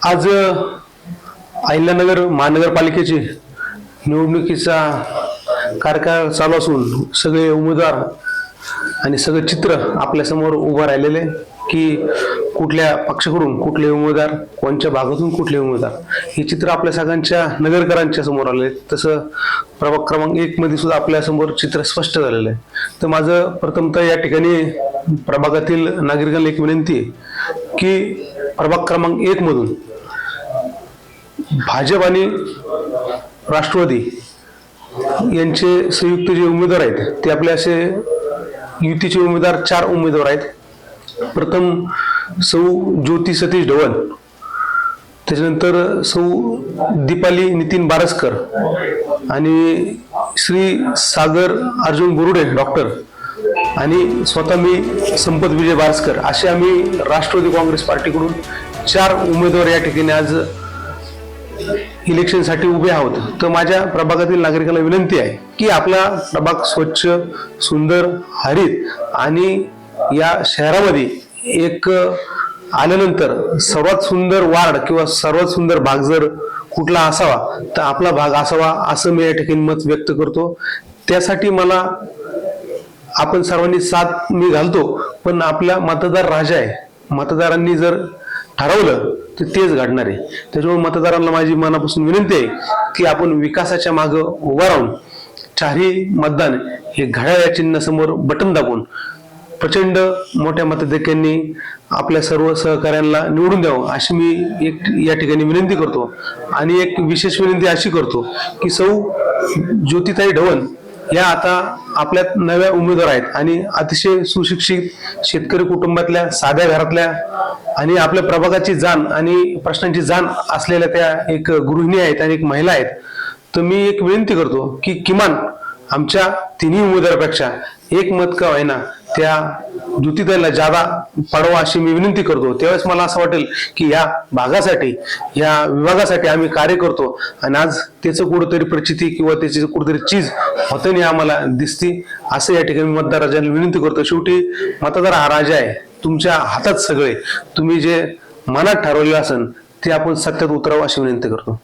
आज अहिल्यानगर महानगरपालिकेची निवडणुकीचा कार्यकाळ चालू असून सगळे उमेदवार आणि सगळं चित्र आपल्या समोर उभं राहिलेले की कुठल्या पक्षाकडून कुठले उमेदवार, कोणत्या भागातून कुठले उमेदवार, हे चित्र आपल्या सगळ्यांच्या नगरकरांच्या समोर आले. तसं प्रभाग क्रमांक 1 मध्ये सुद्धा आपल्या समोर चित्र स्पष्ट झालेलं आहे. तर माझं प्रथमतः या ठिकाणी प्रभागातील नागरिकांना एक विनंती आहे की प्रभाग क्रमांक 1 मधून भाजप आणि राष्ट्रवादी यांचे संयुक्त जे उमेदवार आहेत ते आपले असे युतीचे उमेदवार 4 उमेदवार आहेत. प्रथम सौ ज्योती सतीश ढवण, त्याच्यानंतर सौ दीपाली नितीन बारसकर आणि श्री सागर अर्जुन बोरुडे डॉक्टर आणि स्वतः मी संपत विजय बारसकर, असे आम्ही राष्ट्रवादी काँग्रेस पार्टीकडून 4 उमेदवार या ठिकाणी आज इलेक्शनसाठी उभे आहोत. तर माझ्या प्रभागातील नागरिकांना विनंती आहे की आपला प्रभाग स्वच्छ, सुंदर, हरित आणि या शहरामध्ये एक आल्यानंतर सर्वात सुंदर वार्ड किंवा सर्वात सुंदर भाग जर कुठला असावा तर आपला भाग असावा, असं मी या ठिकाणी मत व्यक्त करतो. त्यासाठी मला आपण सर्वांनी साथ मी घालतो, पण आपला मतदार राजा आहे. मतदारांनी जर ठरवलं तर तेच घडणार आहे. त्याच्यामुळे मतदारांना माझी मनापासून विनंती आहे की आपण विकासाच्या मागे उभा राहून चारही मतदान हे घड्याळ या चिन्हासमोर बटन दाबून प्रचंड मोठ्या मताधिक्यांनी आपल्या सर्व सहकाऱ्यांना निवडून द्यावं, अशी मी एक या ठिकाणी विनंती करतो. आणि एक विशेष विनंती अशी करतो की सौ ज्योतिताई ढवण या आता आपल्या नव्या उमेदवार आहेत आणि अतिशय सुशिक्षित शेतकरी कुटुंबातल्या, साध्या घरातल्या आणि आपल्या प्रभागाची जाण आणि प्रश्नांची जाण असलेल्या त्या एक गृहिणी आहेत आणि एक महिला आहेत. तर मी एक विनंती करतो की किमान आमच्या तिन्ही उमेदवारापेक्षा एक मत का होईना त्या ज्योतिताईला जादा पाडवा, अशी मी विनंती करतो. त्यावेळेस मला असं वाटेल की या भागासाठी, या विभागासाठी आम्ही कार्य करतो आणि आज त्याचं कुठेतरी प्रचिती किंवा त्याची कुठेतरी चीज होताना आम्हाला दिसती, असं या ठिकाणी मतदारांना विनंती करतो. शेवटी मतदार हा राजा आहे, तुमच्या हातात सगळे, तुम्ही जे मनात ठरवले असेल ते आपण सत्यात उतरावं, अशी विनंती करतो.